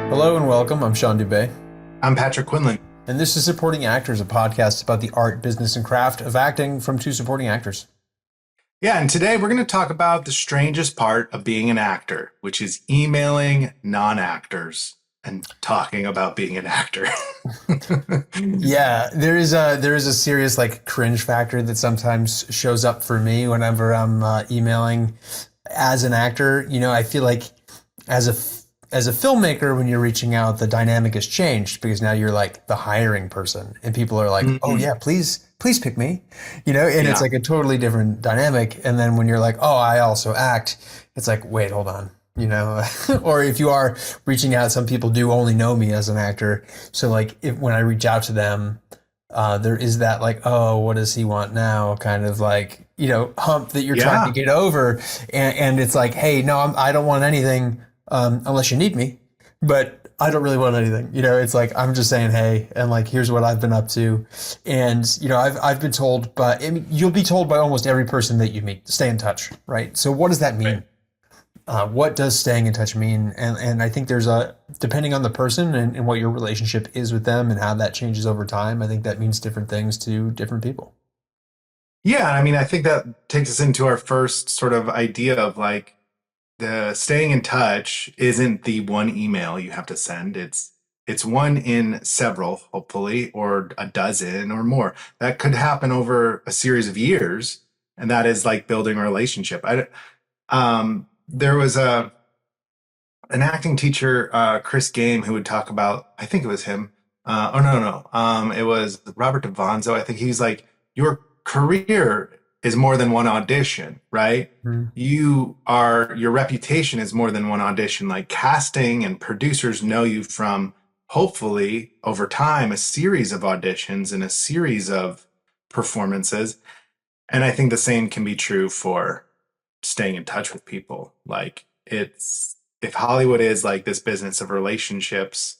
Hello and welcome. I'm Sean Dubé. I'm Patrick Quinlan. And this is Supporting Actors, a podcast about the art, business, and craft of acting from two supporting actors. Yeah, and today we're going to talk about the strangest part of being an actor, which is emailing non-actors and talking about being an actor. Yeah, there is a serious cringe factor that sometimes shows up for me whenever I'm emailing as an actor. You know, I feel like as a filmmaker, when you're reaching out, the dynamic has changed because now you're like the hiring person and people are like, oh yeah, please pick me, you know, and it's like a totally different dynamic. And then when you're like, oh, I also act, it's like, wait, hold on, you know, or if you are reaching out, some people do only know me as an actor. So like when I reach out to them, there is that like, oh, what does he want now? Kind of like, you know, hump that you're trying to get over. And it's like, hey, no, I don't want anything. Unless you need me, but I don't really want anything. You know, it's like, I'm just saying, hey, and like, here's what I've been up to. And, you know, I've been told, but I mean, you'll be told by almost every person that you meet, stay in touch, right? So what does that mean? Right. What does staying in touch mean? And I think depending on the person and what your relationship is with them and how that changes over time, I think that means different things to different people. Yeah, I mean, I think that takes us into our first sort of idea of like, the staying in touch isn't the one email you have to send. It's one in several, hopefully, or a dozen or more. That could happen over a series of years, and that is like building a relationship. There was an acting teacher, Chris Game, who would talk about. I think it was him. It was Robert DeVonzo. I think he's like, your career is more than one audition, right? Mm-hmm. Your reputation is more than one audition. Like casting and producers know you from, hopefully, over time, a series of auditions and a series of performances. And I think the same can be true for staying in touch with people. Like if Hollywood is like this business of relationships,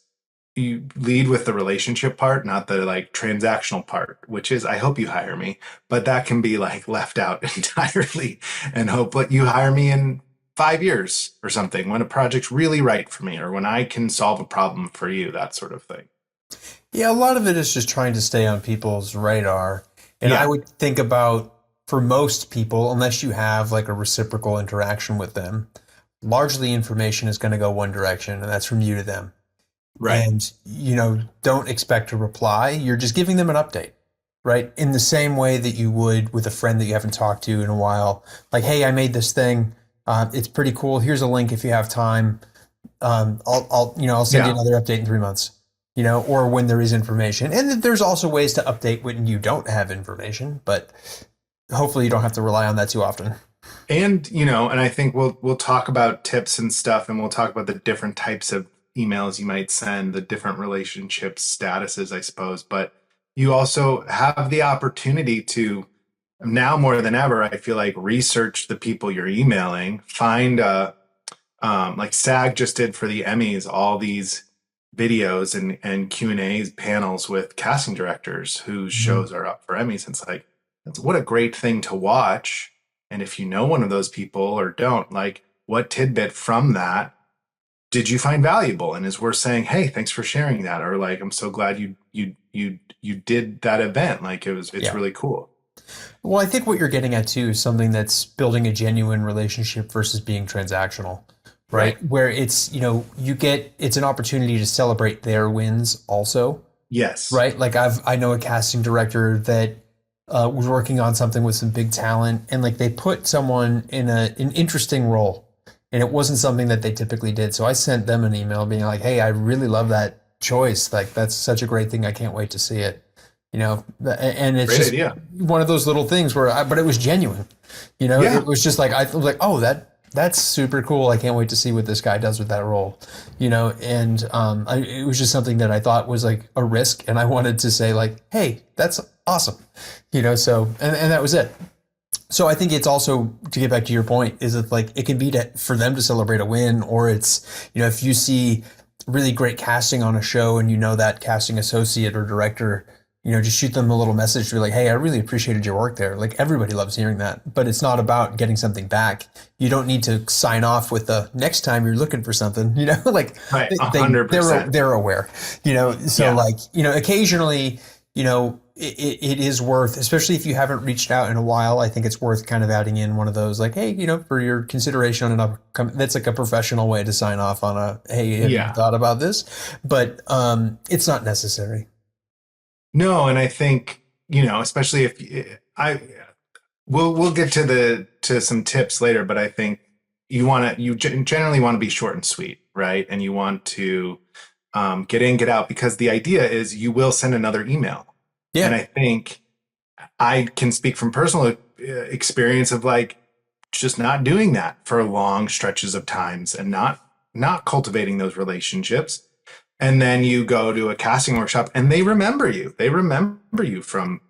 you lead with the relationship part, not the like transactional part, which is, I hope you hire me, but that can be like left out entirely, and hope that you hire me in 5 years or something when a project's really right for me, or when I can solve a problem for you, that sort of thing. Yeah. A lot of it is just trying to stay on people's radar. And I would think about, for most people, unless you have like a reciprocal interaction with them, largely information is going to go one direction, and that's from you to them. Right. And, you know, don't expect a reply. You're just giving them an update, right? In the same way that you would with a friend that you haven't talked to in a while. Like, hey, I made this thing. It's pretty cool. Here's a link if you have time. I'll send you another update in 3 months, you know, or when there is information. And there's also ways to update when you don't have information, but hopefully you don't have to rely on that too often. And, you know, and I think we'll talk about tips and stuff, and we'll talk about the different types of emails you might send, the different relationship statuses, I suppose. But you also have the opportunity to, now more than ever, I feel like, research the people you're emailing, find like SAG just did for the Emmys, all these videos and Q&A panels with casting directors whose shows are up for Emmys. It's like, what a great thing to watch. And if you know one of those people or don't, like, what tidbit from that did you find valuable and is worth saying, hey, thanks for sharing that, or like, I'm so glad you did that event, like it's really cool. Well, I think what you're getting at too is something that's building a genuine relationship versus being transactional, right? Where it's, you know, it's an opportunity to celebrate their wins also. Yes. Right. Like I know a casting director that was working on something with some big talent, and like they put someone in an interesting role. And it wasn't something that they typically did. So I sent them an email being like, hey, I really love that choice. Like, that's such a great thing. I can't wait to see it. You know, and it's great just one of those little things but it was genuine. You know, it was just like, I was like, oh, that's super cool. I can't wait to see what this guy does with that role. You know, and it was just something that I thought was like a risk. And I wanted to say like, hey, that's awesome. You know, so, and that was it. So I think it's also, to get back to your point, is it like it can be for them to celebrate a win, or it's, you know, if you see really great casting on a show and you know that casting associate or director, just shoot them a little message to be like, hey, I really appreciated your work there. Like everybody loves hearing that, but it's not about getting something back. You don't need to sign off with the next time you're looking for something, like Right. they're 100%. they're aware, so Yeah. like, occasionally, it is worth, especially if you haven't reached out in a while. I think it's worth kind of adding in one of those like, hey, for your consideration on an upcoming, that's like a professional way to sign off on a, hey, have you Yeah. thought about this? But it's not necessary. No, and I think, especially if I we'll get to some tips later, but I think you generally want to be short and sweet, right? And you want to get in, get out, because the idea is you will send another email. And Yeah. I think I can speak from personal experience of like just not doing that for long stretches of times and not cultivating those relationships. And then you go to a casting workshop and they remember you. They remember you from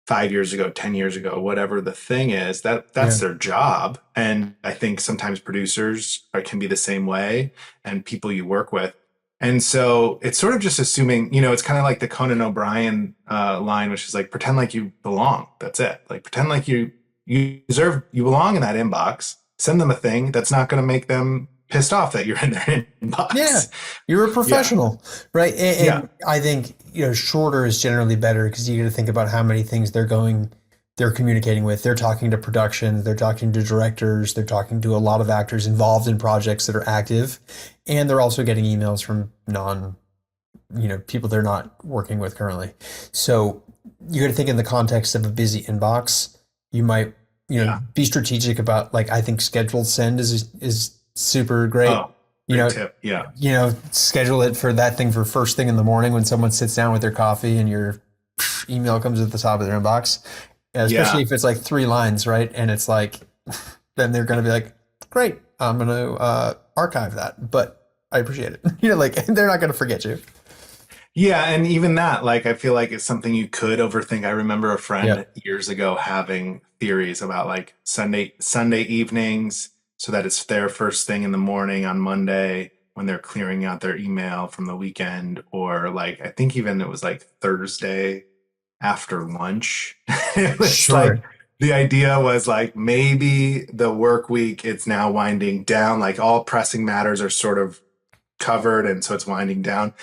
5 years ago, 10 years ago, whatever the thing is. That's Yeah. their job. And I think sometimes producers can be the same way, and people you work with. And so it's sort of just assuming, it's kind of like the Conan O'Brien line, which is like, pretend like you belong. That's it. Like, pretend like you belong in that inbox. Send them a thing that's not going to make them pissed off that you're in their inbox. Yeah, you're a Yeah. professional, right? And, Yeah. and I think shorter is generally better because you got to think about how many things they're communicating with. They're talking to production, they're talking to directors, they're talking to a lot of actors involved in projects that are active, and they're also getting emails from people they're not working with currently. So you got to think in the context of a busy inbox. You might Yeah. be strategic about, like, I think scheduled send is super great. Oh, you great know, tip. Yeah. schedule it for that thing for first thing in the morning when someone sits down with their coffee and your email comes at the top of their inbox. Especially Yeah. if it's like 3 lines, right? And it's like, then they're going to be like, great, I'm going to archive that, but I appreciate it. Like they're not going to forget you. Yeah, and even that, like, I feel like it's something you could overthink. I remember a friend Yep. years ago having theories about like Sunday evenings, so that it's their first thing in the morning on Monday when they're clearing out their email from the weekend, or like I think even it was like Thursday after lunch. It was like Sure. the idea was like maybe the work week it's now winding down, like all pressing matters are sort of covered, and so it's winding down.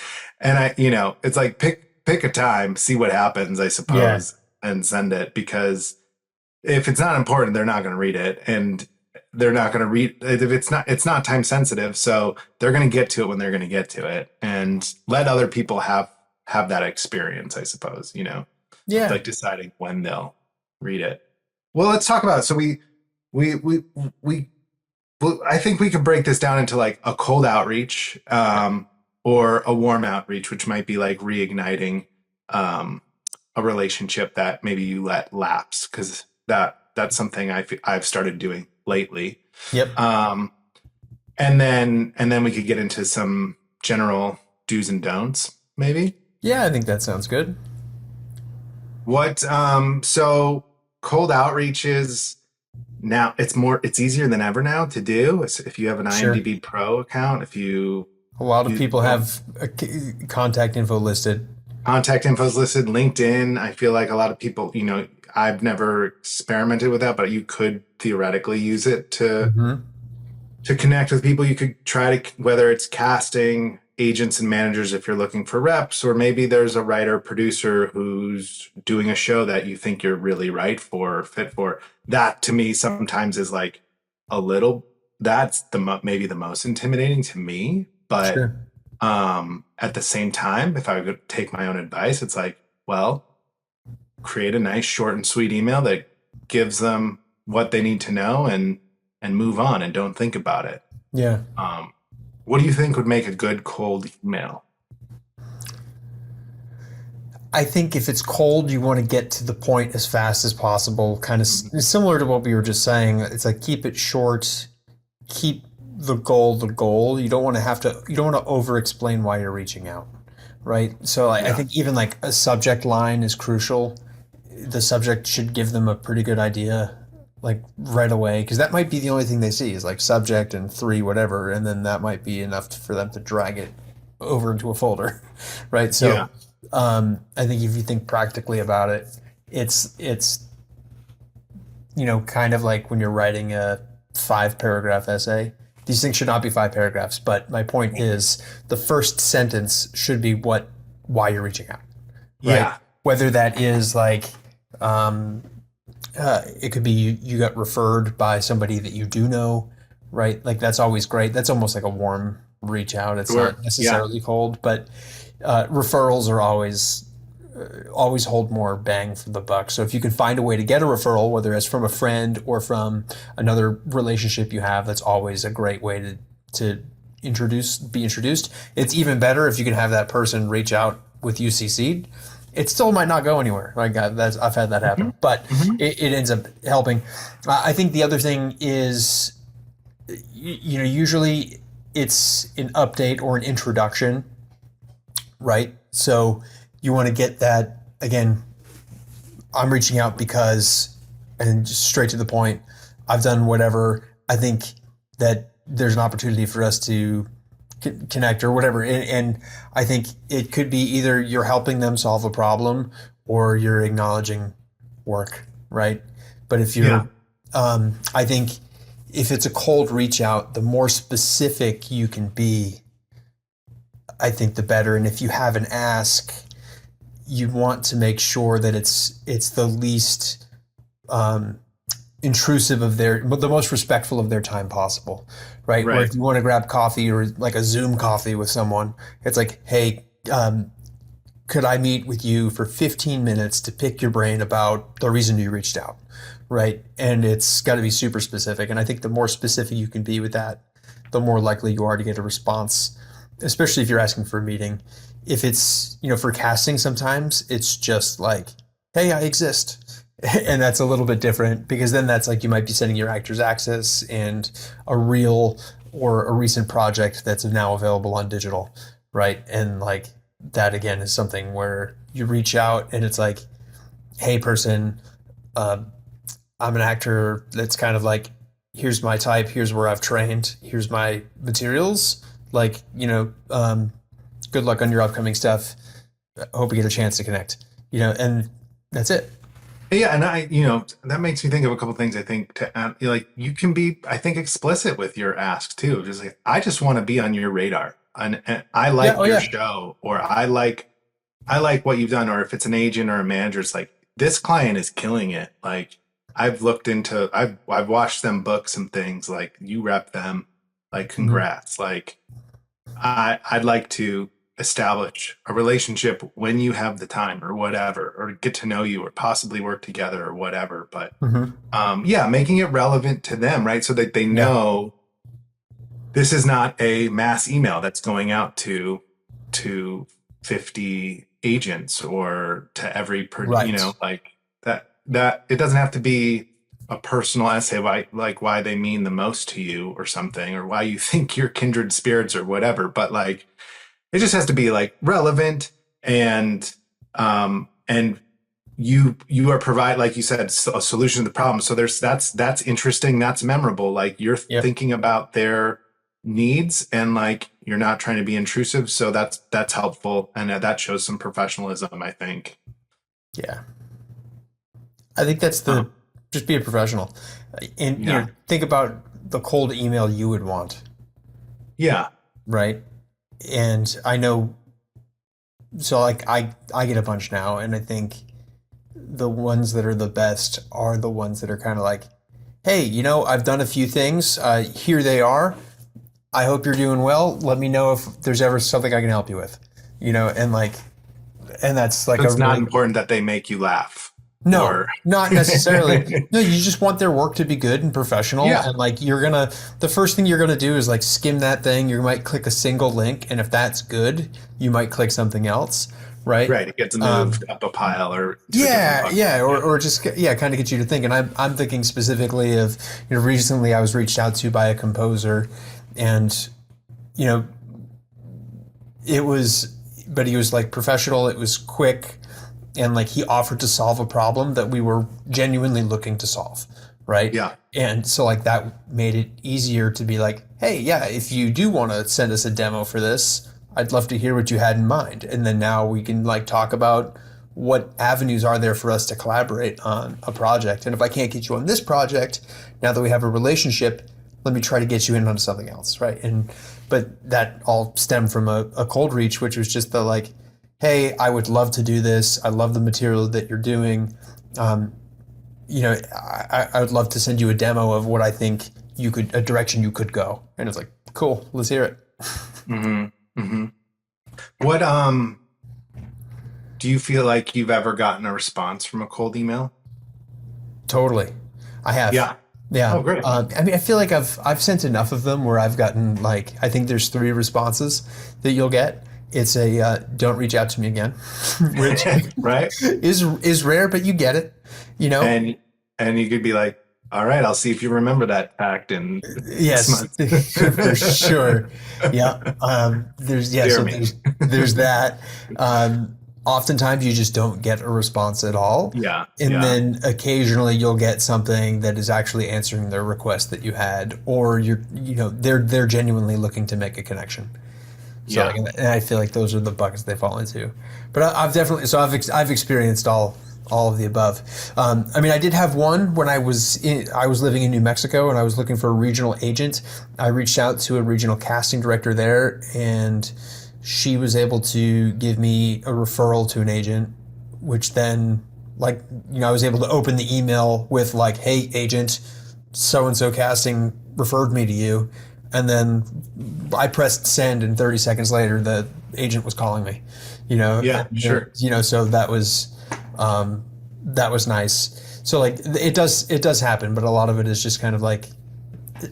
And it's like pick a time, see what happens, I Yeah. suppose, and send it, because if it's not important, they're not going to read it, and they're not going to read if it's not time sensitive, so they're going to get to it when they're going to get to it, and let other people have that experience, I suppose, Yeah. like deciding when they'll read it. Well, let's talk about it. So we well, I think we could break this down into like a cold outreach, or a warm outreach, which might be like reigniting a relationship that maybe you let lapse, because that's something I've started doing lately. Yep. And then we could get into some general do's and don'ts, maybe. Yeah, I think that sounds good. So cold outreach is now it's easier than ever now to do. If you have an Sure. IMDb Pro account, if you A lot of use people have contact info listed. contact info is listed, LinkedIn. I feel like a lot of people, I've never experimented with that, but you could theoretically use it to Hmm. connect with people. You could try to, whether it's casting agents and managers if you're looking for reps, or maybe there's a writer producer who's doing a show that you think you're really right for or fit for. That to me sometimes is like a little, that's maybe the most intimidating to me. But Sure. at the same time, if I could take my own advice, it's like, well, create a nice short and sweet email that gives them what they need to know, and move on, and don't think about it. Yeah. What do you think would make a good cold email? I think if it's cold, you want to get to the point as fast as possible. Kind of similar to what we were just saying. It's like keep it short, keep the goal the goal. You don't want to over explain why you're reaching out, right? So I Yeah. think even like a subject line is crucial. The subject should give them a pretty good idea, like right away, because that might be the only thing they see is like subject and three whatever, and then that might be enough for them to drag it over into a folder, right? So Yeah. I think if you think practically about it, it's kind of like when you're writing a 5 paragraph essay. These things should not be 5 paragraphs, but my point is the first sentence should be why you're reaching out, right? Yeah. Whether that is like, it could be you got referred by somebody that you do know, right? Like that's always great. That's almost like a warm reach out. It's Sure. not Yeah. necessarily cold, but referrals are always hold more bang for the buck. So if you can find a way to get a referral, whether it's from a friend or from another relationship you have, that's always a great way to be introduced. It's even better if you can have that person reach out with UCC. It still might not go anywhere. Like I've had that Hmm. happen, but Hmm. it ends up helping. I think the other thing is, usually it's an update or an introduction, right? So you want to get that again. I'm reaching out because, and just straight to the point, I've done whatever. I think that there's an opportunity for us to connect or whatever. And I think it could be either you're helping them solve a problem or you're acknowledging work, right? But if Yeah. you're, I think if it's a cold reach out, the more specific you can be, I think the better. And if you have an ask, you want to make sure that it's the least intrusive of the most respectful of their time possible, right? Where Right. if you want to grab coffee or like a Zoom coffee with someone, it's like, hey, could I meet with you for 15 minutes to pick your brain about the reason you reached out, right? And it's got to be super specific. And I think the more specific you can be with that, the more likely you are to get a response, especially if you're asking for a meeting. If it's, for casting, sometimes it's just like, hey, I exist. And that's a little bit different because then that's like you might be sending your actors access and a reel or a recent project that's now available on digital, right? And like that again is something where you reach out and it's like, hey, person, uh, I'm an actor that's kind of like, here's my type, here's where I've trained, here's my materials. Like, good luck on your upcoming stuff. I hope you get a chance to connect, and that's it. Yeah, and that makes me think of a couple things. I think to add, like you can be, I think, explicit with your ask too. Just like, I just want to be on your radar, and I Yeah. Oh, like your yeah. show, or I like what you've done, or if it's an agent or a manager, it's like this client is killing it. Like I've watched them book some things. Like you rep them. Like Hmm. congrats. Like I'd like to establish a relationship when you have the time or whatever, or get to know you or possibly work together or whatever. But Hmm. yeah, making it relevant to them, right? So that they Yeah. know this is not a mass email that's going out to 50 agents or to every Right. like that it doesn't have to be a personal essay why they mean the most to you or something, or why you think you're kindred spirits or whatever, but like it just has to be like relevant, and you are provide, like you said, a solution to the problem. So that's interesting, that's memorable, like you're Yep. thinking about their needs, and like you're not trying to be intrusive, so that's helpful, and that shows some professionalism, I think. Yeah. I think that's um, just be a professional. And, yeah. think about the cold email you would want, Yeah. right? And I know, so like I get a bunch now, and I think the ones that are the best are the ones that are kind of like, hey, I've done a few things. Here they are. I hope you're doing well. Let me know if there's ever something I can help you with, and like, and that's like a It's not really, important that they make you laugh, no, or not necessarily. No, you just want their work to be good and professional. yeah. And like, the first thing you're going to do is like skim that thing. You might click a single link. And if that's good, you might click something else. Right. Right, it gets moved up a pile or to a different Yeah, bucket. yeah, or, Yeah. or just yeah, kind of get you to think. And I'm thinking specifically of, recently I was reached out to by a composer, and you know it was, but he was like professional. It was quick, and like he offered to solve a problem that we were genuinely looking to solve, right? Yeah. And so like that made it easier to be like, hey, yeah, if you do want to send us a demo for this, I'd love to hear what you had in mind. And then now we can like talk about what avenues are there for us to collaborate on a project. And if I can't get you on this project, now that we have a relationship, let me try to get you in on something else, right? And but that all stemmed from a cold reach, which was just the like, hey, I would love to do this. I love the material that you're doing. Um, I would love to send you a demo of what I think a direction you could go. And it's like, cool, let's hear it. Mm-hmm. Mm-hmm. What do you feel like you've ever gotten a response from a cold email? Totally. I have. Yeah. Yeah. Oh, great. I mean, I feel like I've sent enough of them where I've gotten like, I think there's 3 responses that you'll get. It's a don't reach out to me again, which Right. is rare, but you get it, you know? And you could be like, all right, I'll see if you remember that fact in 6 Yes, months. for sure. Yeah. Dear me. There's that. Oftentimes you just don't get a response at all. Yeah. And Yeah. then occasionally you'll get something that is actually answering their request that you had, or they're genuinely looking to make a connection. So Yeah. like, and I feel like those are the buckets they fall into. But I've experienced all of the above. I mean, I did have one when I was living in New Mexico and I was looking for a regional agent. I reached out to a regional casting director there, and she was able to give me a referral to an agent, which then, like, I was able to open the email with like, "Hey, agent, so and so casting referred me to you," and then I pressed send, and 30 seconds later, the agent was calling me. Yeah, sure. So that was nice. So like it does happen, but a lot of it is just kind of like,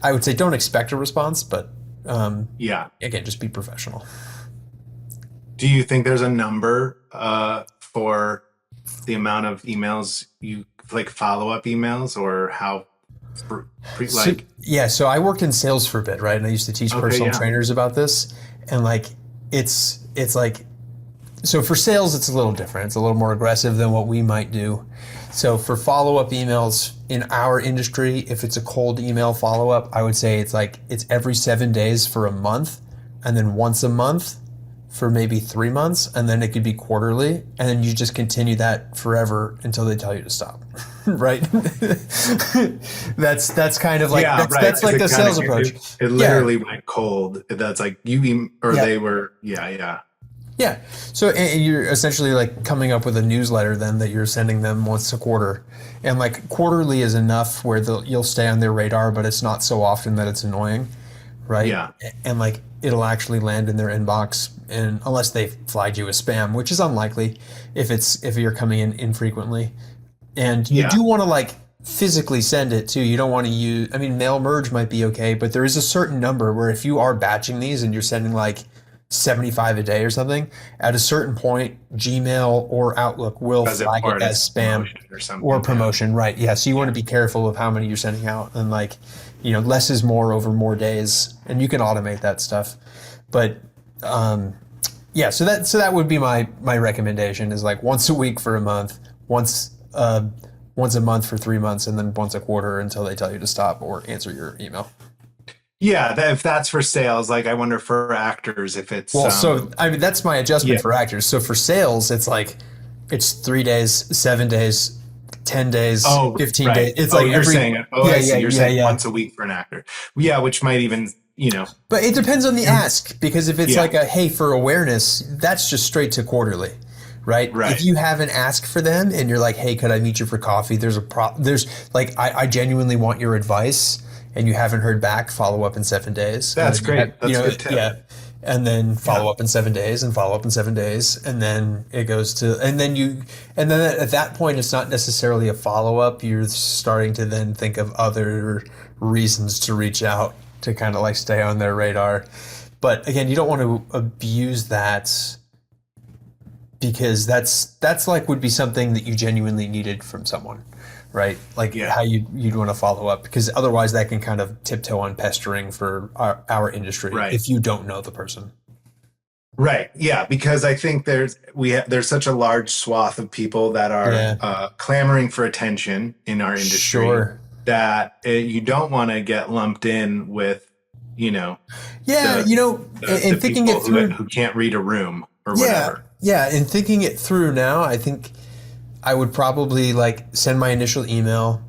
I would say don't expect a response, but Yeah. again, just be professional. Do you think there's a number for the amount of emails you like, follow-up emails, or how like? So I worked in sales for a bit, right? And I used to teach Okay, personal yeah. trainers about this, and like it's like, so for sales it's a little different. It's a little more aggressive than what we might do. So for follow-up emails in our industry, if it's a cold email follow-up, I would say it's every 7 days for a month, and then once a month for maybe 3 months, and then it could be quarterly, and then you just continue that forever until they tell you to stop. Right? That's kind of like, Yeah, right. that's like the sales approach. It literally went cold. That's like they were. Yeah, yeah. Yeah. So and you're essentially like coming up with a newsletter then that you're sending them once a quarter. And like quarterly is enough where you'll stay on their radar, but it's not so often that it's annoying, right? Yeah. And like it'll actually land in their inbox, and unless they flagged you as spam, which is unlikely if you're coming in infrequently. And you do want to like physically send it too. You don't want to use, I mean, mail merge might be okay, but there is a certain number where if you are batching these and you're sending like 75 a day or something, at a certain point, Gmail or Outlook will flag it as spam or promotion, right? Yeah. So you want to be careful of how many you're sending out, and like, less is more over more days, and you can automate that stuff. But yeah, so that would be my recommendation, is like once a week for a month, once a month for 3 months, and then once a quarter until they tell you to stop or answer your email. Yeah, if that's for sales, like I wonder for actors if it's so I mean that's my adjustment for actors. So for sales, it's like it's 3 days, 7 days, 10 days, 15 days. It's like you're saying you're saying once a week for an actor. Yeah, which might even But it depends on the ask, because if it's like a hey for awareness, that's just straight to quarterly. Right? If you have an ask for them and you're like, hey, could I meet you for coffee? There's like, I genuinely want your advice, and you haven't heard back, follow up in 7 days. That's great. That's a good tip. Yeah. And then follow up in 7 days, and follow up in 7 days. And then it goes to, and then at that point, it's not necessarily a follow up. You're starting to then think of other reasons to reach out to kind of like stay on their radar. But again, you don't want to abuse that, because that's like would be something that you genuinely needed from someone, right? Like how you'd want to follow up, because otherwise that can kind of tiptoe on pestering for our industry, if you don't know the person. Right. Yeah, because I think there's such a large swath of people that are clamoring for attention in our industry, that you don't want to get lumped in with you know, Yeah, the the and thinking it people through, who can't read a room or yeah, whatever. yeah, and thinking it through now, I think I would probably like send my initial email,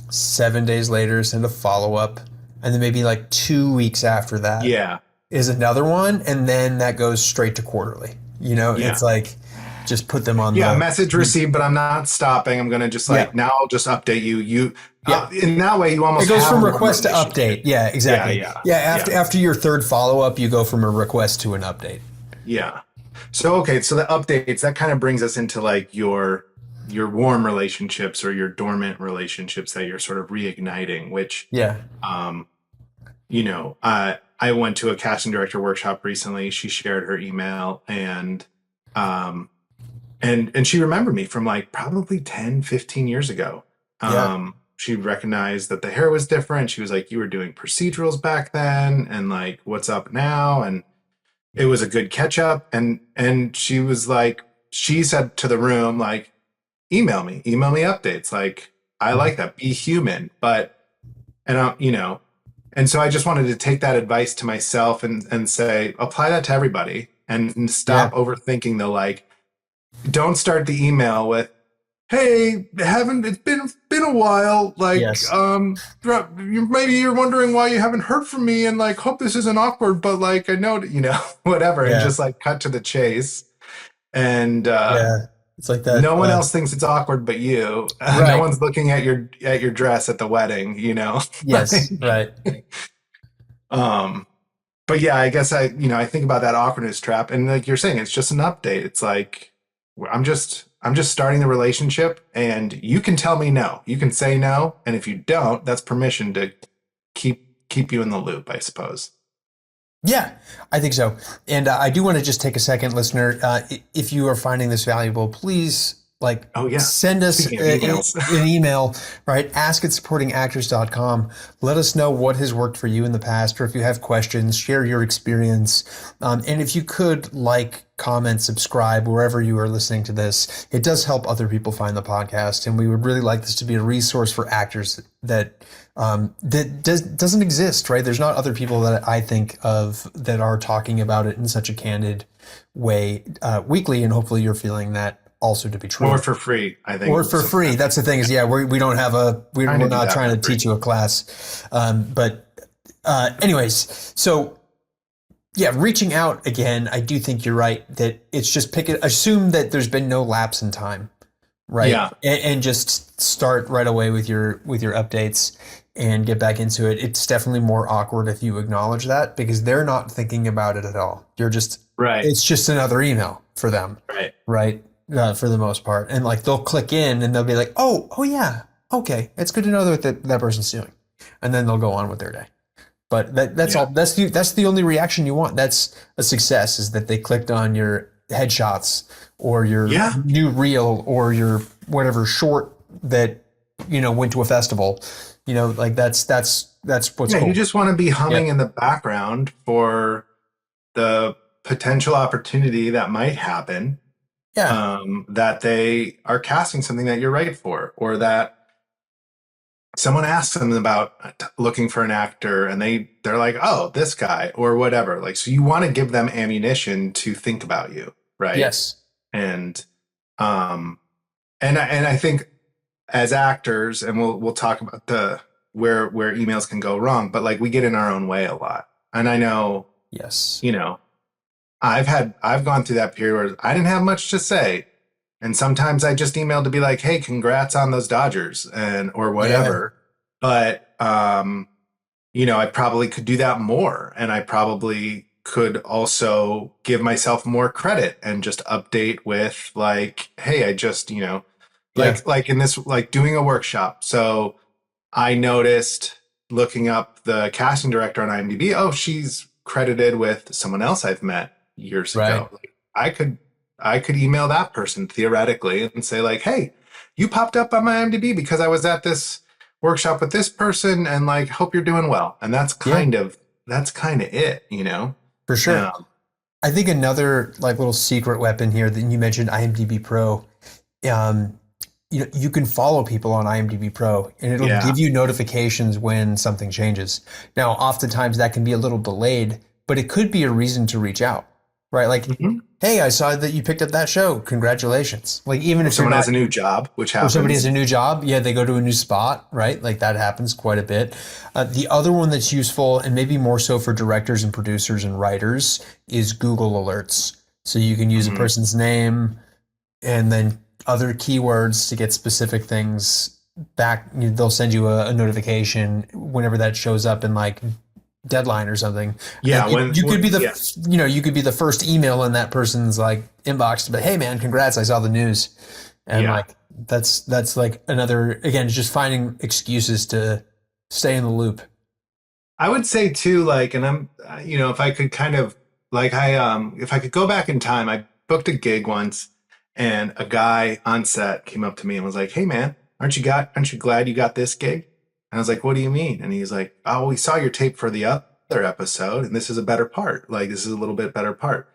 7 days later, send a follow up, and then maybe like 2 weeks after that Yeah, is another one, and then that goes straight to quarterly. yeah. It's like just put them on Yeah, the, message received, but I'm not stopping. I'm gonna just yeah, like now I'll just update you. yeah. In that way you It almost goes have a from warm request to relationship. update. Yeah, Yeah, exactly. yeah, Yeah, yeah, after your third follow up, you go from a request to an update. yeah. So okay, so the updates that kind of brings us into like your warm relationships or your dormant relationships that you're sort of reigniting, which Yeah, um I went to a casting director workshop recently. She shared her email um and she remembered me from like probably 10, 15 years ago. yeah, She recognized that the hair was different. She was like, you were doing procedurals back then, and like, what's up now? And it was a good catch up. And she was like, she said to the room, like, email me updates. Like, I like that. Be human. But and and so I just wanted to take that advice to myself and say, apply that to everybody and yeah. stop overthinking the like, don't start the email with, hey, haven't it's been a while, like Yes. maybe you're wondering why you haven't heard from me, and like hope this isn't awkward, but like I know whatever, and Yeah. just like cut to the chase. And Yeah. It's like that. no one else thinks it's awkward but you. No Right. one's looking at your dress at the wedding, Yes. Right. um but yeah, I guess I think about that awkwardness trap, and like you're saying, it's just an update. It's like I'm just starting the relationship, and you can tell me no. You can say no, and if you don't, that's permission to keep you in the loop, I suppose. Yeah, I think so. And I do want to just take a second, listener. If you are finding this valuable, please like Oh yeah. send us Speaking of emails. an email, right? Ask at supportingactors.com. Let us know what has worked for you in the past, or if you have questions, share your experience. And if you could like, comment, subscribe wherever you are listening to this, it does help other people find the podcast. And we would really like this to be a resource for actors that doesn't exist, right? There's not other people that I think of that are talking about it in such a candid way weekly, and hopefully you're feeling that also to be true. Or for free, I think. Or for free. That's the thing is, yeah, we don't have we're not trying to teach you a class. Anyways, so yeah, reaching out again, I do think you're right that it's just assume that there's been no lapse in time, right? Yeah. And just start right away with your updates and get back into it. It's definitely more awkward if you acknowledge that because they're not thinking about it at all. Right. It's just another email for them, Right. right? For the most part, and like they'll click in and they'll be like, oh yeah, okay, it's good to know that person's doing, and then they'll go on with their day. But that's Yeah. all. That's the only reaction you want. That's a success. Is that they clicked on your headshots or your Yeah. new reel or your whatever short that went to a festival. Like that's what's Yeah, cool. you just want to be humming Yeah. in the background for the potential opportunity that might happen, Yeah. that they are casting something that you're right for, or that someone asks them about looking for an actor and they're like, oh, this guy or whatever. Like, so you want to give them ammunition to think about you, right? Yes. And um and I think as actors, and we'll talk about the where emails can go wrong, but like we get in our own way a lot. And I know, Yes. you know, I've gone through that period where I didn't have much to say. And sometimes I just emailed to be like, hey, congrats on those Dodgers or Yeah. whatever. But I probably could do that more. And I probably could also give myself more credit and just update with like, hey, I just, Yeah. like in this, like doing a workshop. So I noticed looking up the casting director on IMDb, oh, she's credited with someone else I've met years Right. ago. Like, I could email that person theoretically and say like, hey, you popped up on my IMDb because I was at this workshop with this person, and like hope you're doing well. And Yeah. that's kind of it, For sure. I think another like little secret weapon here that you mentioned IMDb Pro. Um, you can follow people on IMDb Pro and it'll Yeah. give you notifications when something changes. Now, oftentimes that can be a little delayed, but it could be a reason to reach out, right? Like, Mhm. hey, I saw that you picked up that show. Congratulations. Like, even Or if you're someone not, has a new job, which or somebody has happens. a new job, yeah, they go to a new spot, right? Like that happens quite a bit. The other one that's useful, and maybe more so for directors and producers and writers, is Google Alerts. So you can use a Mhm. person's name and then other keywords to get specific things back. They'll send you a notification whenever that shows up in like deadline or something. And Yeah. you could be Yeah. you could be the first email in that person's like inbox to be, hey man, congrats, I saw the news. And Yeah. like that's like another, again, just finding excuses to stay in the loop. I would say too, like, and if I could kind of like, if I could go back in time, I booked a gig once and a guy on set came up to me and was like, "Hey man, aren't you glad you got this gig?" And I was like, "What do you mean?" And he's like, "Oh, we saw your tape for the other episode and this is a better part. Like, this is a little bit better part."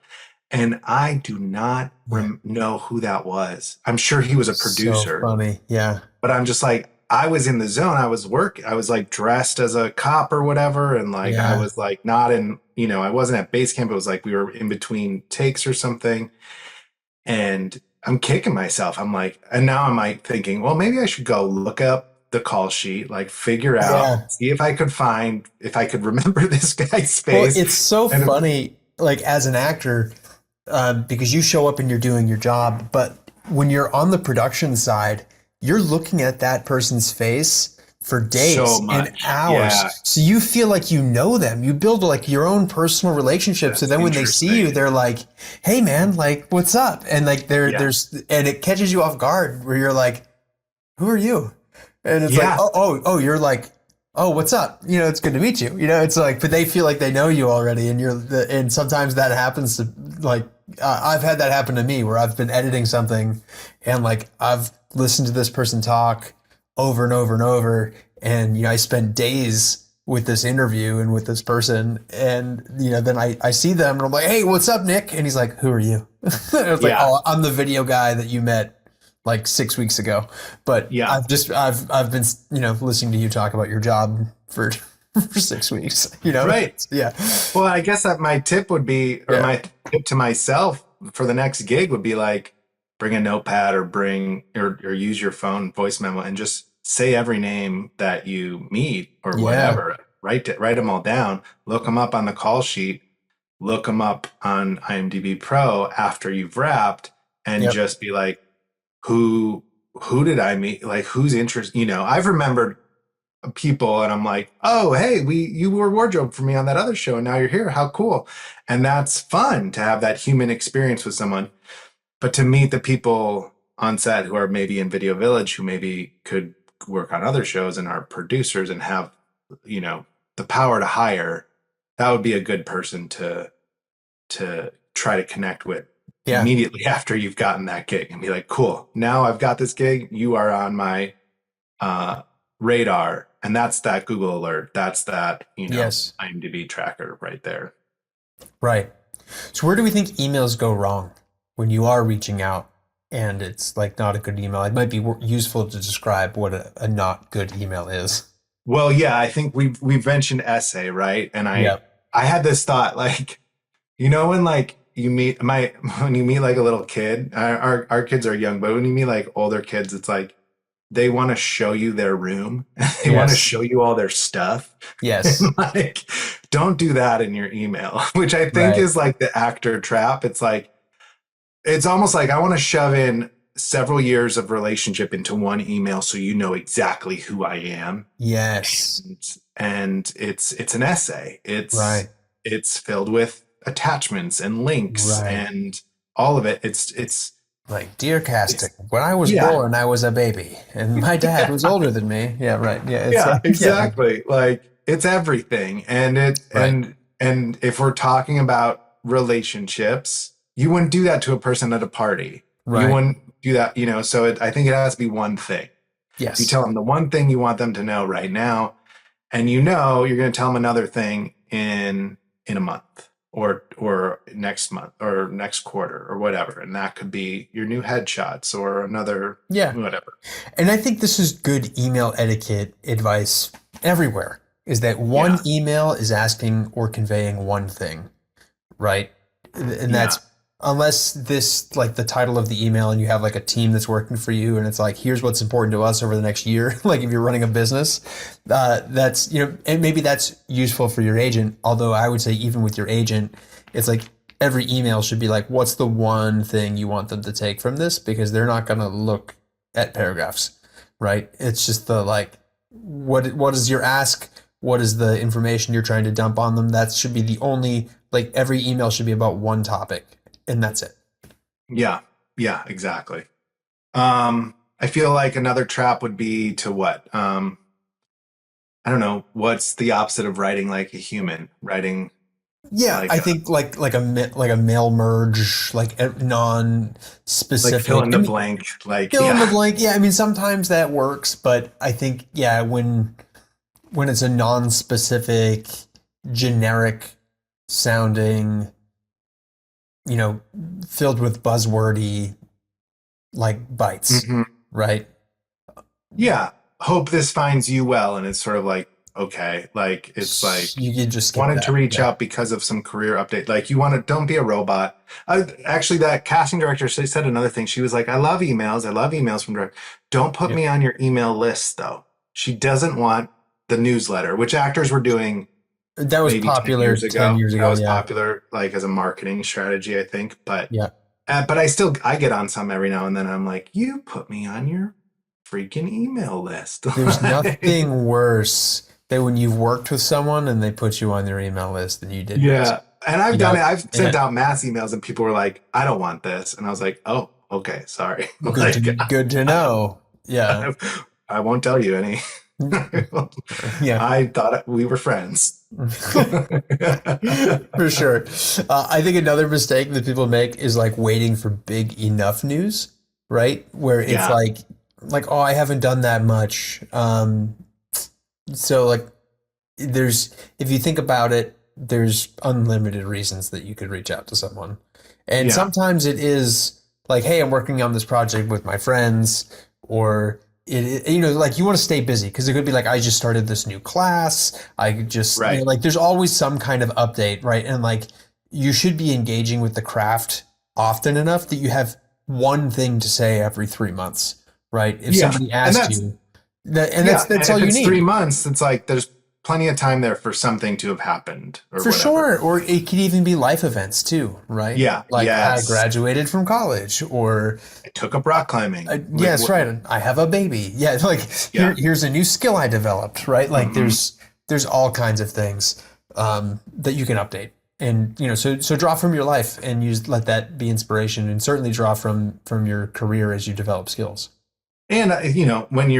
And I do not Yeah. know who that was. I'm sure he was a So producer, funny. Yeah. but I'm just like, I was in the zone. I was like dressed as a cop or whatever. And like, I Yeah. was like not in, I wasn't at base camp. It was like we were in between takes or something. And I'm kicking myself. I'm like, and now I'm like thinking, well, maybe I should go look up the call sheet, like figure out, Yeah. see if I could find, if I could remember this guy's Well, face. it's so And funny, like as an actor, because you show up and you're doing your job, but when you're on the production side, you're looking at that person's face for so days and much. Yeah. hours. So you feel like you know them. You build like your own personal relationship. So That's then when they see you, interesting. they're like, "Hey man, like what's up?" And like Yeah. and it catches you off guard where you're like, "Who are you?" And it's like, Yeah. oh, you're like, oh, what's up? It's good to meet you. It's like, but they feel like they know you already, and and sometimes that happens to like, I've had that happen to me where I've been editing something, and like I've listened to this person talk over and over and over, and I spent days with this interview and with this person, and then I see them and I'm like, hey, what's up, Nick? And he's like, who are you? And it's like, Yeah. oh, I'm the video guy that you met like 6 weeks ago. But Yeah. I've been listening to you talk about your job for for 6 weeks. Right. Yeah, Well, I guess that my tip would be, or yeah, my tip to myself for the next gig would be like, bring a notepad or or use your phone voice memo and just say every name that you meet or yeah. whatever. Write them all down. Look them up on the call sheet. Look them up on IMDb Pro after you've wrapped, and Yep. just be like, who who did I meet? Like, who's interest? I've remembered people and I'm like, oh, hey, you were wardrobe for me on that other show and now you're here. How cool. And that's fun to have that human experience with someone. But to meet the people on set who are maybe in Video Village, who maybe could work on other shows and are producers and have, you know, the power to hire, that would be a good person to try to connect with Yeah. immediately after you've gotten that gig and be like, cool, now I've got this gig. You are on my uh, radar, and that's that Google alert. That's that, Yes. IMDb tracker right there. Right. So where do we think emails go wrong when you are reaching out and it's like not a good email? It might be useful to describe what a not good email is. Well, yeah, I think we've mentioned essay, right? And I Yep. I had this thought, like, when like you meet when you meet like a little kid, our kids are young, but when you meet like older kids, it's like they want to show you their room. They want to Yes. show you all their stuff. Yes. And like, don't do that in your email, which I think Right. is like the actor trap. It's almost like I want to shove in several years of relationship into one email so you know exactly who I am. Yes. And it's an essay. Right. It's filled with attachments and links Right. and all of it. It's Like, dear casting, it's when I was yeah. born, I was a baby, and my dad was older than me. Yeah, right. Yeah, it's Yeah, like, yeah, exactly. Like, it's everything. And it right, and if we're talking about relationships, you wouldn't do that to a person at a party. You right. wouldn't do that, so I think it has to be one thing. You Yes, tell them the one thing you want them to know right now, and you're going to tell them another thing in a month or next month or next quarter or whatever. And that could be your new headshots or another Yeah. whatever. And I think this is good email etiquette advice everywhere, is that one Yeah. email is asking or conveying one thing, right? And Yeah. that's unless this like the title of the email and you have like a team that's working for you and it's like here's what's important to us over the next year. Like if you're running a business, that's and maybe that's useful for your agent. Although I would say even with your agent, it's like every email should be like what's the one thing you want them to take from this, because they're not going to look at paragraphs, right? It's just the like what is your ask, what is the information you're trying to dump on them. That should be the only, like every email should be about one topic and that's it. Yeah. Yeah, exactly. I feel like another trap would be to what? I don't know. What's the opposite of writing like a human? Writing Yeah, like I think like a mail merge, like like fill non-specific. in I the mean, blank. Like, fill in the yeah. blank. Yeah, I mean sometimes that works, but I think yeah, when it's a non-specific, generic sounding, you know, filled with buzzwordy like bites, Hmm. right? Yeah. Hope this finds you well. And it's sort of like, okay, like it's like You could just skip wanted to that. reach Yeah. out because of some career update. Like you want to, don't be a robot. Actually, that casting director, she said another thing. She was like, I love emails. I love emails from direct. Don't put Yeah. me on your email list though. She doesn't want the newsletter, which actors were doing That was maybe 10 popular years 10 ago. years That ago. was Yeah. popular, like as a marketing strategy, I think. Yeah. But I get on some every now and then. I'm like, you put me on your freaking email list. There's nothing worse than when you've worked with someone and they put you on their email list and you didn't ask. Yeah. And I've You done know, it. I've sent yeah, out mass emails and people were like, I don't want this. And I was like, oh, okay, sorry. Like, good to know. Yeah. I, I won't tell you any. Yeah. I thought we were friends. For sure. I think another mistake that people make is like waiting for big enough news, right? Where it's Yeah. like, oh, I haven't done that much. So like if you think about it, there's unlimited reasons that you could reach out to someone. And Yeah. sometimes it is like, hey, I'm working on this project with my friends, or like you want to stay busy because it could be like, I just started this new class. I just, Right. like, there's always some kind of update, right? And like, you should be engaging with the craft often enough that you have one thing to say every 3 months, right? If Yeah. somebody And asks that's, you, that's and all if you it's three need. months, it's like there's plenty of time there for something to have happened or For whatever. sure. Or it could even be life events too, right? Yeah. Like I Yes. graduated from college, or I took up rock climbing. yes, right. I have a baby. Yeah, like Yeah. here's a new skill I developed, right? Like Hmm. there's all kinds of things that you can update. And so draw from your life and use let that be inspiration, and certainly draw from your career as you develop skills. And when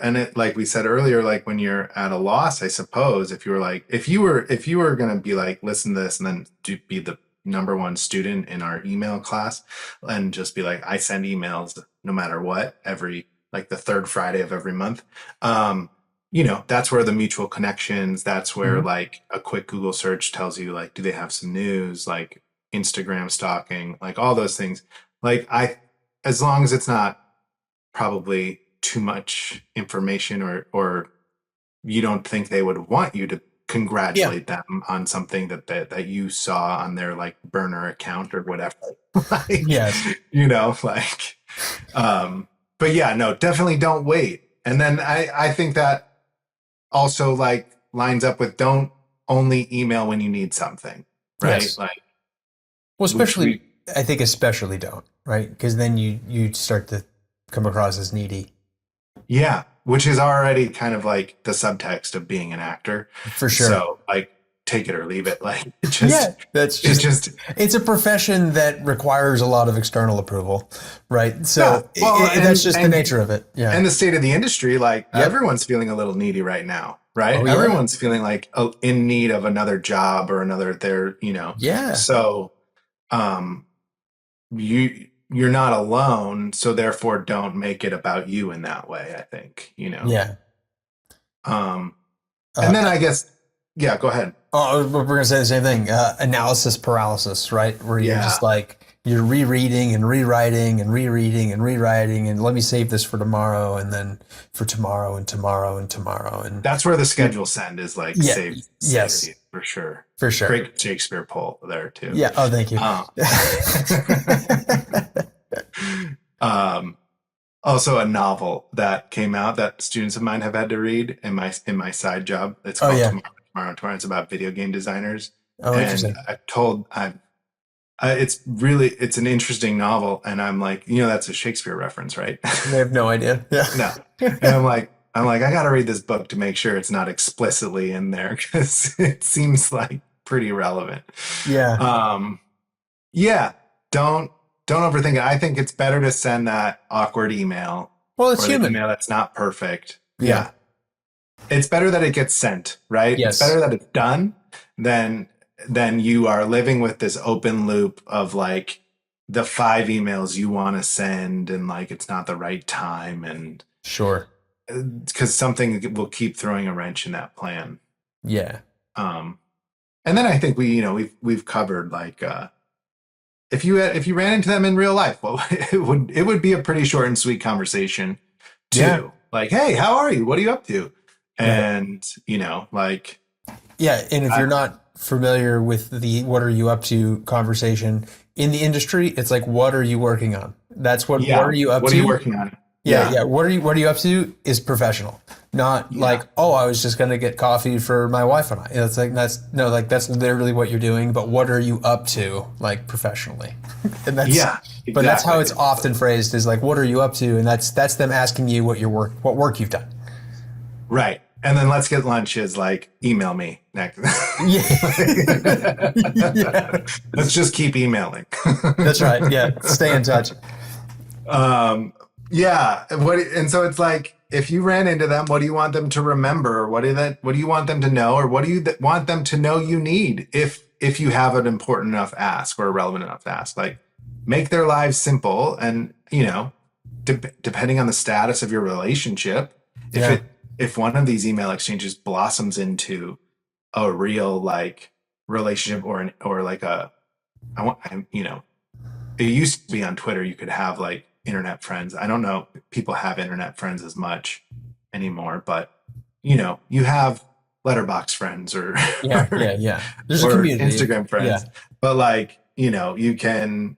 and it, like we said earlier, like when you're at a loss, I suppose if you were like if you were gonna be like listen to this and then be the number one student in our email class and just be like I send emails no matter what every like the third Friday of every month. That's where the mutual connections. That's where Mhm. like a quick Google search tells you like do they have some news, like Instagram stalking, like all those things. Like as long as it's not probably too much information or you don't think they would want you to Yeah. congratulate them on something that you saw on their like burner account or whatever. Like, Yes. like but yeah, no, definitely don't wait. And then I think that also like lines up with don't only email when you need something, right? Yes. Like Well, which especially we I think especially don't, right? Because then you start to come across as needy. Yeah, which is already kind of like the subtext of being an actor. For sure. So like take it or leave it. Like Yeah, it just it's a profession that requires a lot of external approval, right? yeah. So Well, that's just the nature of it. Yeah. and the state of the industry, like Yep. everyone's feeling a little needy right now, right? Oh yeah. Everyone's feeling like in need of another job or another Yeah. So um you're not alone, so therefore don't make it about you in that way, I think. Yeah. Um Uh, and then I guess yeah, go ahead. Oh, we're gonna say the same thing. Analysis paralysis, right? Where you're Yeah. just like you're rereading and rewriting and rereading and rewriting, and let me save this for tomorrow, and then for tomorrow and tomorrow and tomorrow, and That's where the schedule send is like yeah, saves yes, you for sure. for sure. Great Shakespeare poll there too. Yeah. Oh, thank you. Um, um, also a novel that came out that students of mine have had to read in my side job. It's Oh called yeah. Tomorrow. It's about video game designers. Oh, And interesting. it's an interesting novel. And I'm like, that's a Shakespeare reference, right? I have no idea. Yeah. No. And I'm like, I got to read this book to make sure it's not explicitly in there because it seems like pretty relevant. Yeah. Yeah, don't overthink it. I think it's better to send that awkward email Well, it's or the human. email that's not perfect. Yeah. Yeah. It's better that it gets sent, right? It's Yes. better that it's done than you are living with this open loop of like the 5 emails you want to send and like it's not the right time and Sure. because something will keep throwing a wrench in that plan. Yeah. And then I think we've covered like if you ran into them in real life, well, it would be a pretty short and sweet conversation too. Yeah. Like, hey, how are you? What are you up to? Right. And like, Yeah. And if you're not familiar with the "what are you up to" conversation in the industry, it's like, "What are you working on?" That's what. yeah, What are you up what to? are you working on? Yeah. What are you up to is professional, not like, oh, I was just gonna get coffee for my wife and I. It's like that's literally what you're doing. But what are you up to, like professionally? And that's Exactly. But that's how it's often phrased is like, what are you up to? And that's them asking you what work you've done. Right. And then let's get lunch is like, email me next. Yeah. Yeah. Let's just keep emailing. That's right. Yeah. Stay in touch. Yeah. And so it's like, if you ran into them, what do you want them to remember? What do you want them to know? Or what do you want them to know you need if you have an important enough ask or a relevant enough ask? Like, make their lives simple. And, depending on the status of your relationship, if one of these email exchanges blossoms into a real like relationship or like it used to be on Twitter, you could have like internet friends. I don't know if people have internet friends as much anymore, but you have letterbox friends or yeah. There's a or community. Instagram friends. Yeah. But like, you can,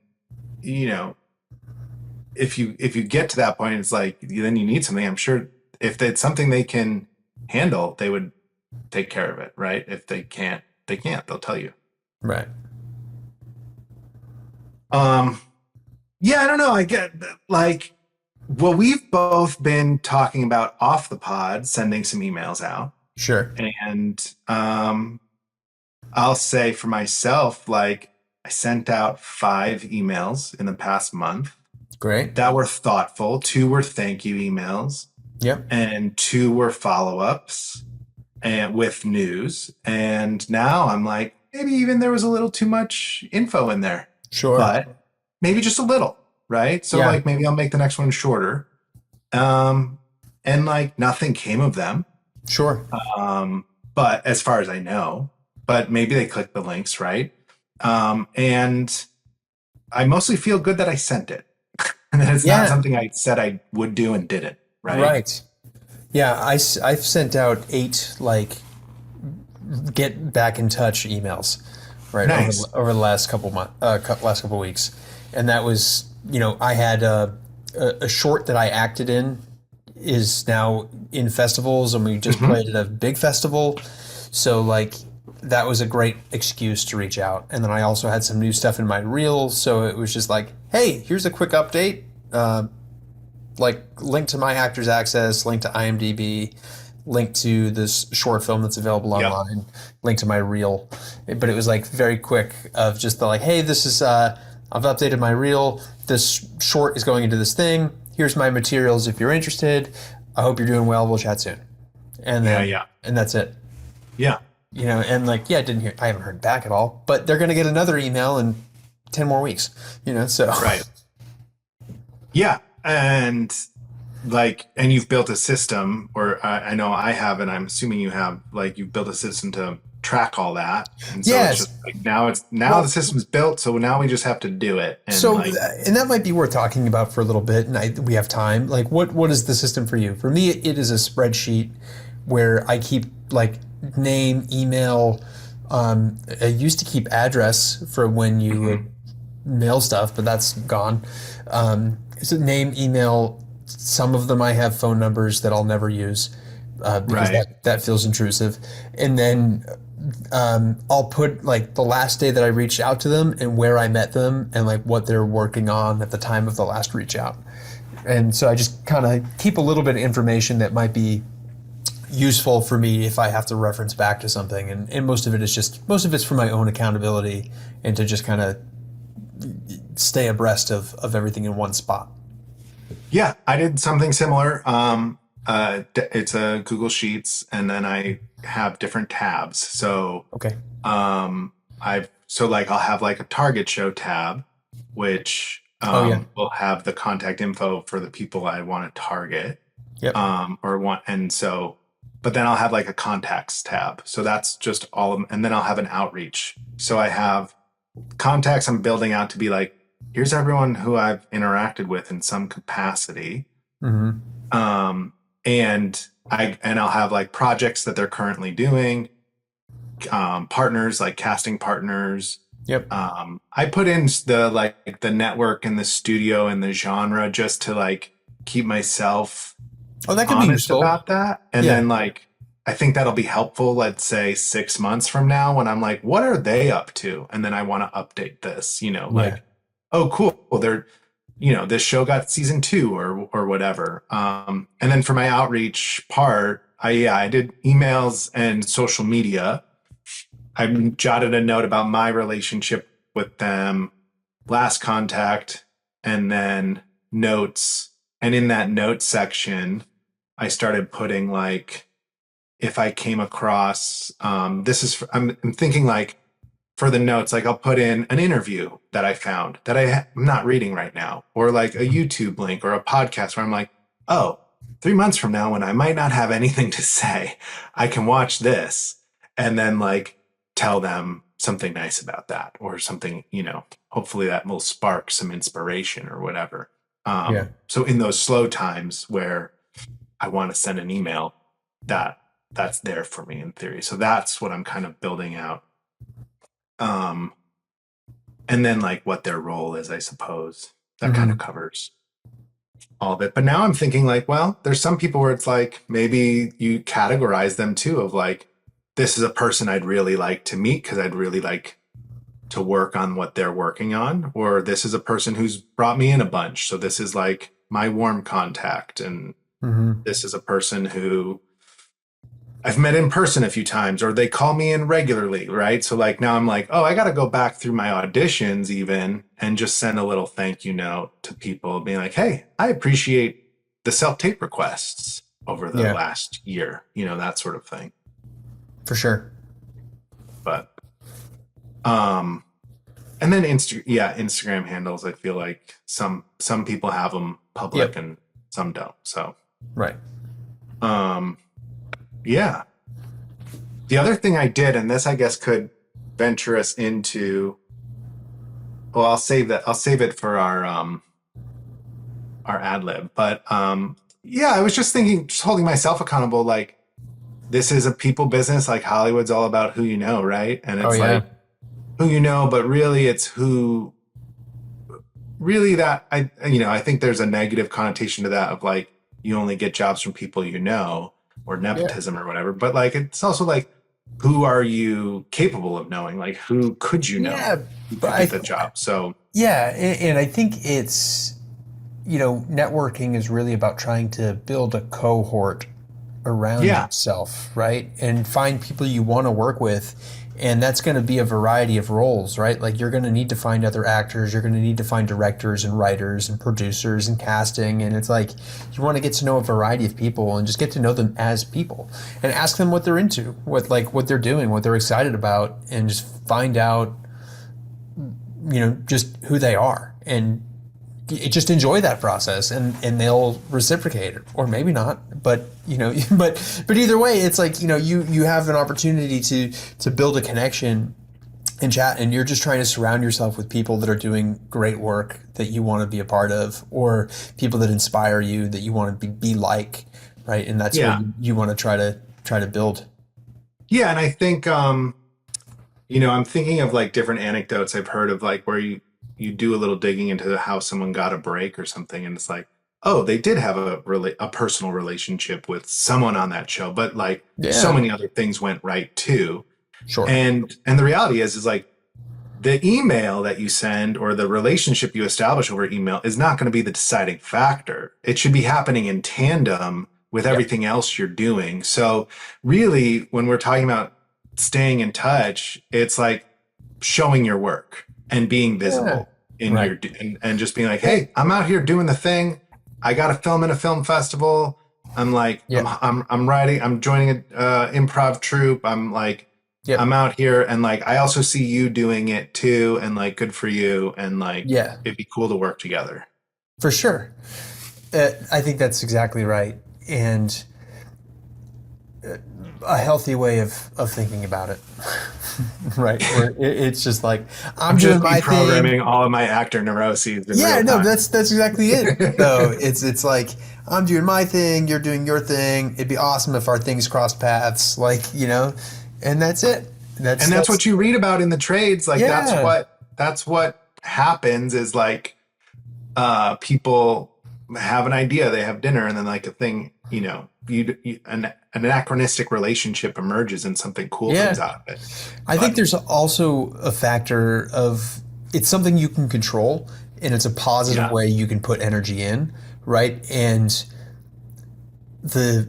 if you get to that point, it's like, then you need something. I'm sure if it's something they can handle, they would take care of it, right? If they can't, they'll tell you. Right. Yeah, I don't know. I get like, well, we've both been talking about off the pod, sending some emails out. Sure. And I'll say for myself, like I sent out 5 emails in the past month. Great. That were thoughtful. 2 were thank you emails. Yep. And 2 were follow-ups and with news. And now I'm like, maybe even there was a little too much info in there. Sure. But maybe just a little, right? So like maybe I'll make the next one shorter. And like nothing came of them. Sure. But as far as I know, but maybe they clicked the links, right? And I mostly feel good that I sent it. And that it's not something I said I would do and didn't, right? Right. Yeah, I've sent out 8 like get back in touch emails, right? Nice. Over the last couple weeks, and that was I had a short that I acted in is now in festivals, and we just played at a big festival, so like that was a great excuse to reach out. And then I also had some new stuff in my reel, so it was just like, hey, here's a quick update. Like link to my Actors Access, link to IMDb, link to this short film that's available online, link to my reel. But it was like very quick of just the like, hey, this is I've updated my reel. This short is going into this thing. Here's my materials if you're interested. I hope you're doing well. We'll chat soon. And then and that's it. Yeah. And like, I haven't heard back at all, but they're going to get another email in 10 more weeks, so. Right. Yeah. And like, and you've built a system, or I know I have, and I'm assuming you have, like, you've built a system to track all that. And so it's just Yes. like now the Well, system's built, so now we just have to do it. And so, like, and that might be worth talking about for a little bit, and we have time. Like, what is the system for you? For me, it is a spreadsheet where I keep like name, email. I used to keep address for when you mhm, would mail stuff, but that's gone. So name, email. Some of them I have phone numbers that I'll never use because right. that feels intrusive, and then I'll put like the last day that I reached out to them and where I met them and like what they're working on at the time of the last reach out. And so I just kind of keep a little bit of information that might be useful for me if I have to reference back to something. And most of it's for my own accountability and to just kind of stay abreast of everything in one spot. Yeah, I did something similar. It's a Google Sheets, and then I have different tabs. So, Okay. like I'll have like a target show tab, which Oh yeah. will have the contact info for the people I want to target, Yep. or want, and so, but then I'll have like a contacts tab. So that's just all of them, and then I'll have an outreach. So I have contacts I'm building out to be like, here's everyone who I've interacted with in some capacity. Mm-hmm. Um, and I'll have like projects that they're currently doing, partners like casting partners. Yep. I put in the network and the studio and the genre just to like keep myself Oh, that could be honest useful. about that. And Yeah. then like I think that'll be helpful, let's say 6 months from now when I'm like, what are they up to? And then I want to update this, Yeah. like, oh cool, they're this show got season 2 or whatever. And then for my outreach part, I did emails and social media. I jotted a note about my relationship with them, last contact, and then notes. And in that notes section, I started putting like, if I came across, I'm thinking like for the notes, like I'll put in an interview that I found that I'm not reading right now, or like a YouTube link or a podcast where I'm like, oh, 3 months from now, when I might not have anything to say, I can watch this and then like tell them something nice about that or something, hopefully that will spark some inspiration or whatever. Yeah. So in those slow times where I want to send an email, that that's there for me in theory. So that's what I'm kind of building out. Um, and then like what their role is, I suppose that kind of Mm-hmm. covers all of it. But now I'm thinking like, well, there's some people where it's like maybe you categorize them too of like, this is a person I'd really like to meet because I'd really like to work on what they're working on, or this is a person who's brought me in a bunch. So this is like my warm contact, and Mm-hmm. this is a person who I've met in person a few times, or they call me in regularly, right? So like now I'm like, oh, I got to go back through my auditions even and just send a little thank you note to people being like, hey, I appreciate the self tape requests over the Yeah. last year, that sort of thing. For sure. But, um, and then Instagram handles, I feel like some people have them public Yep. and some don't. So, Right. um, yeah. The other thing I did, and this I guess could venture us into, well, I'll save that. I'll save it for our ad lib. But yeah, I was just thinking, just holding myself accountable. Like this is a people business. Like Hollywood's all about who you know, right? And Oh it's yeah. like who you know, but really it's who really that I think there's a negative connotation to that of like you only get jobs from people you know, or Yeah. nepotism or whatever. But like it's also like who are you capable of knowing? Like who could you know Yeah. who But could get the job? So yeah, and I think it's networking is really about trying to build a cohort around yeah, yourself, right? And find people you want to work with. And that's going to be a variety of roles, right? Like you're going to need to find other actors, you're going to need to find directors and writers and producers and casting. And it's like you want to get to know a variety of people and just get to know them as people and ask them what they're into, what they're doing, what they're excited about, and just find out, just who they are. And just enjoy that process, and they'll reciprocate it, or maybe not, but but either way, it's like, you have an opportunity to build a connection and chat, and you're just trying to surround yourself with people that are doing great work that you want to be a part of, or people that inspire you, that you want to be like, right? And that's what Yeah. you want to try to build. Yeah. And I think, I'm thinking of like different anecdotes I've heard of, like where you do a little digging into how someone got a break or something. And it's like, oh, they did have a personal relationship with someone on that show, but like so Yeah, many other things went right too. sure. And the reality is like the email that you send or the relationship you establish over email is not going to be the deciding factor. It should be happening in tandem with Yeah, everything else you're doing. So really, when we're talking about staying in touch, it's like showing your work and being yeah, visible in right. your, and just being like, hey, I'm out here doing the thing. I got a film in a film festival. I'm like, Yeah, I'm writing, I'm joining a improv troupe. I'm like, yep, I'm out here, and like I also see you doing it too, and like good for you, and like yeah, it'd be cool to work together. for sure. I think that's exactly right, and a healthy way of thinking about it, right? Where it's just like, I'm I'm doing just my thing. deprogramming all of my actor neuroses in Yeah, real no, time. that's exactly it. So it's like, I'm doing my thing, you're doing your thing. It'd be awesome if our things crossed paths, like, and that's it. And that's That's what you read about in the trades. Like Yeah, that's what happens is like people have an idea, they have dinner, and then like a thing, an anachronistic relationship emerges and something cool comes yeah. out of it. I think But there's also a factor of, it's something you can control, and it's a positive yeah, way you can put energy in, right? And the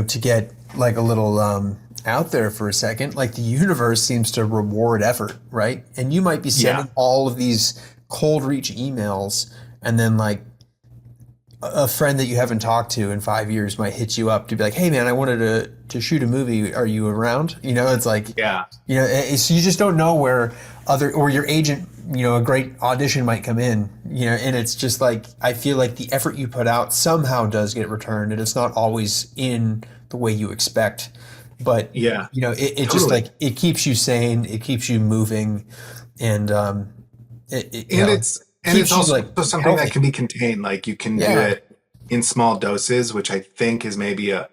to get like a little out there for a second, like the universe seems to reward effort, right? And you might be yeah, sending all of these cold reach emails, and then like a friend that you haven't talked to in 5 years might hit you up to be like, hey man, I wanted to shoot a movie, are you around? It's like, yeah, so you just don't know where or your agent, a great audition might come in, and it's just like, I feel like the effort you put out somehow does get returned, and it's not always in the way you expect, but yeah, it just totally. like, it keeps you sane, it keeps you moving, and and it's keeps you also like something that healthy. can be contained. Like you can do Yeah, it in small doses, which I think is maybe a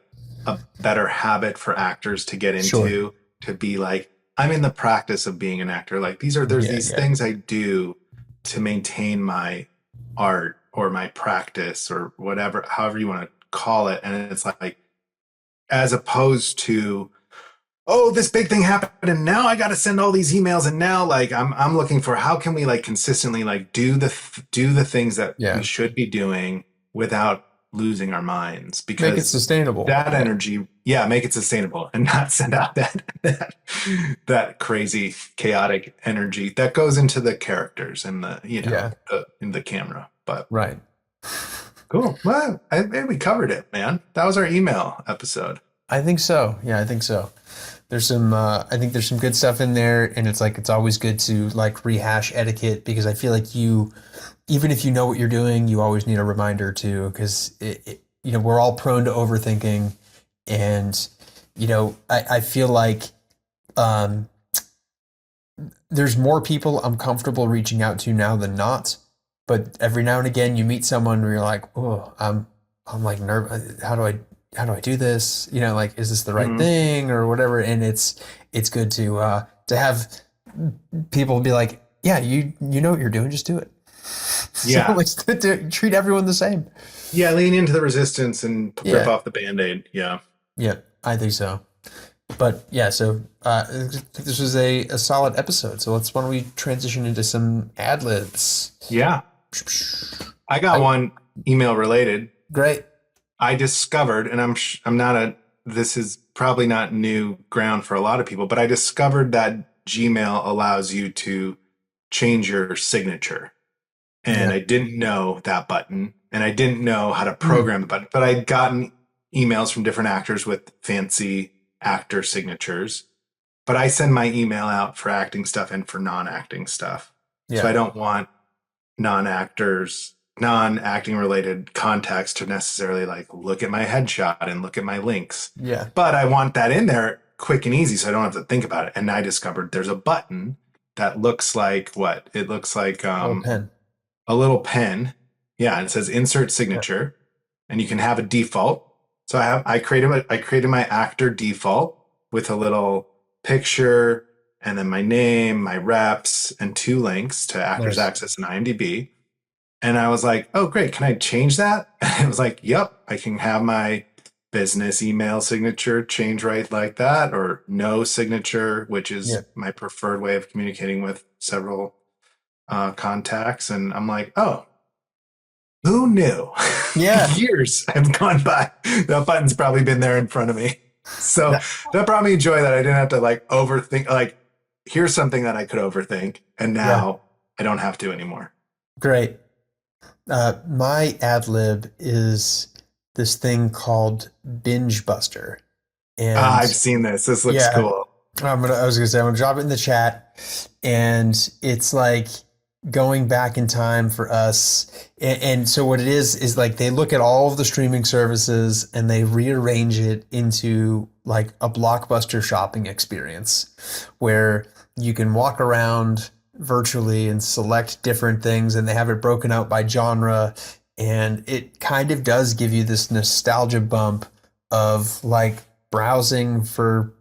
better habit for actors to get sure. into, to be like, I'm in the practice of being an actor. Like there's Yeah, these yeah, things I do to maintain my art or my practice or whatever, however you want to call it. And it's like, as opposed to, oh, this big thing happened and now I got to send all these emails, and now like I'm looking for how can we like consistently like do the things that we yeah. should be doing without losing our minds, Make it because sustainable. that Yeah, energy, yeah, make it sustainable and not send out that crazy chaotic energy that goes into the characters and the yeah, in the camera. But right. cool. Well, I think we covered it, man. That was our email episode. I think so. Yeah, I think so. There's some, I think there's some good stuff in there, and it's like, it's always good to like rehash etiquette, because I feel like even if you know what you're doing, you always need a reminder too, because we're all prone to overthinking, and I feel like um, there's more people I'm comfortable reaching out to now than not, but every now and again you meet someone where you're like, oh, I'm like nervous. How do I do this? Like, is this the right Mhm. thing or whatever? And it's good to have people be like, yeah, you know what you're doing, just do it. So Yeah. like, treat everyone the same. Yeah, lean into the resistance and rip Yeah, off the band-aid. Yeah. yeah, I think so. But yeah, so I think this was a solid episode. So why don't we transition into some ad libs? Yeah. I got I one email related. Great. I discovered, and I'm not this is probably not new ground for a lot of people, but I discovered that Gmail allows you to change your signature. And Yeah. I didn't know that button, and I didn't know how to Mm. program the button, but I'd gotten emails from different actors with fancy actor signatures. But I send my email out for acting stuff and for non-acting stuff. So I Yeah. don't want non-acting related contacts to necessarily like look at my headshot and look at my links. Yeah. But I want that in there quick and easy so I don't have to think about it. And I discovered there's a button that looks like what? It looks like pen. a little pen. Yeah, and it says insert signature, and you can have a default. So I created my actor default with a little picture and then my name, my reps, and 2 links to Actors Access and IMDb. And I was like, oh, great. Can I change that? And it was like, yep, I can have my business email signature change right like that, or no signature, which is my preferred way of communicating with several contacts. And I'm like, oh, who knew? Yeah. Years have gone by. That button's probably been there in front of me. So that brought me joy that I didn't have to like overthink, like here's something that I could overthink. And now I don't have to anymore. Great. My ad lib is this thing called BingeBuster. And I've seen this. This looks cool. I'm gonna drop it in the chat, and it's like going back in time for us. And so what it is like they look at all of the streaming services and they rearrange it into like a Blockbuster shopping experience where you can walk around virtually and select different things, and they have it broken out by genre, and it kind of does give you this nostalgia bump of like browsing for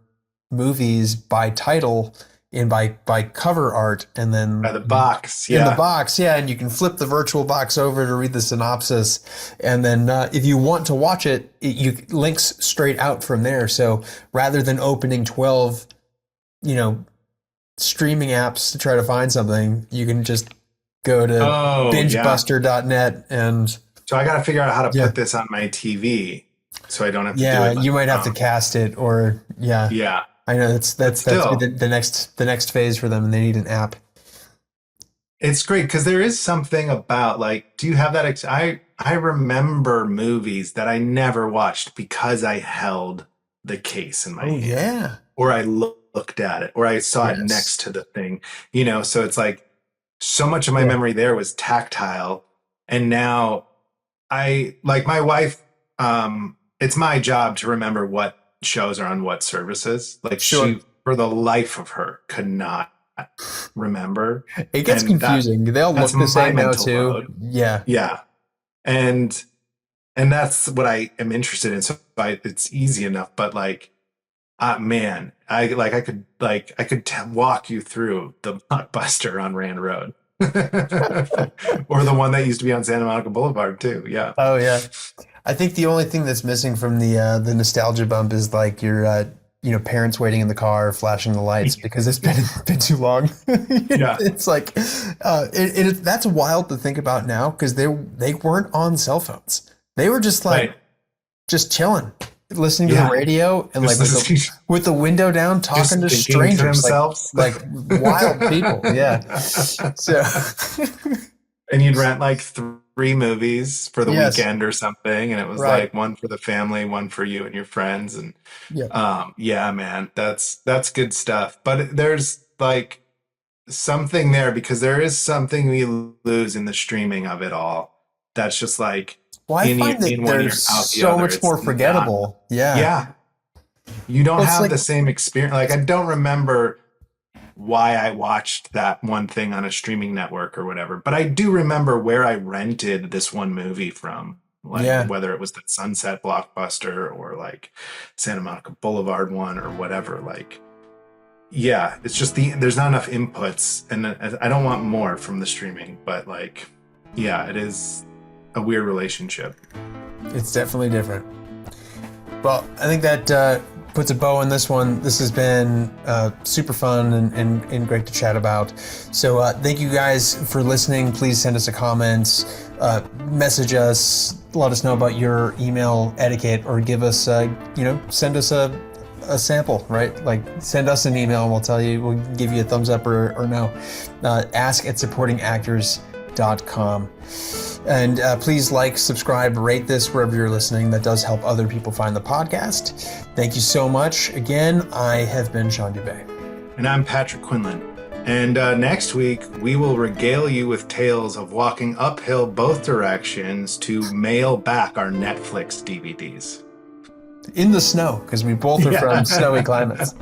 movies by title and by cover art, and then by the box, in the box, and you can flip the virtual box over to read the synopsis, and then if you want to watch it, you links straight out from there. So rather than opening 12, streaming apps to try to find something, you can just go to bingebuster.net and. So I got to figure out how to put this on my TV, so I don't have to do it. Yeah, you might have to cast it, or yeah. I know that's the next phase for them, and they need an app. It's great because there is something about like, do you have that? I remember movies that I never watched because I held the case in my hand. Yeah. Or I looked at it, or I saw it next to the thing, so it's like so much of my memory there was tactile. And now my wife, it's my job to remember what shows are on what services. Like she, for the life of her, could not remember. It gets confusing. They all look the same now too. Load. Yeah. And that's what I am interested in. So it's easy enough, but like, man, I could walk you through the Blockbuster on Rand Road. Or the one that used to be on Santa Monica Boulevard too. Yeah. Oh yeah. I think the only thing that's missing from the nostalgia bump is like your parents waiting in the car, flashing the lights because it's been too long. Yeah. It's like that's wild to think about now because they weren't on cell phones. They were just like just chilling, listening to the radio and like with the window down, talking to strangers, like wild people. Yeah. So. And you'd rent like 3 movies for the weekend or something, and it was like one for the family, one for you and your friends, and man, that's good stuff. But there's like something there because there is something we lose in the streaming of it all. That's just like I find that they're so much more forgettable. Yeah, you don't have the same experience. Like I don't remember why I watched that one thing on a streaming network or whatever. But I do remember where I rented this one movie from, like whether it was the Sunset Blockbuster or like Santa Monica Boulevard one or whatever. Like, it's just there's not enough inputs, and I don't want more from the streaming, but like, it is a weird relationship. It's definitely different. Well, I think that puts a bow on this one. This has been super fun and great to chat about. So thank you guys for listening. Please send us a comment, message us, let us know about your email etiquette, or give us, send us a sample, right? Like send us an email and we'll give you a thumbs up or no. ask@supportingactors.com. And please like, subscribe, rate this wherever you're listening. That does help other people find the podcast. Thank you so much. Again, I have been Sean Dubé. And I'm Patrick Quinlan. And next week, we will regale you with tales of walking uphill both directions to mail back our Netflix DVDs. In the snow, because we both are from Yeah. snowy climates.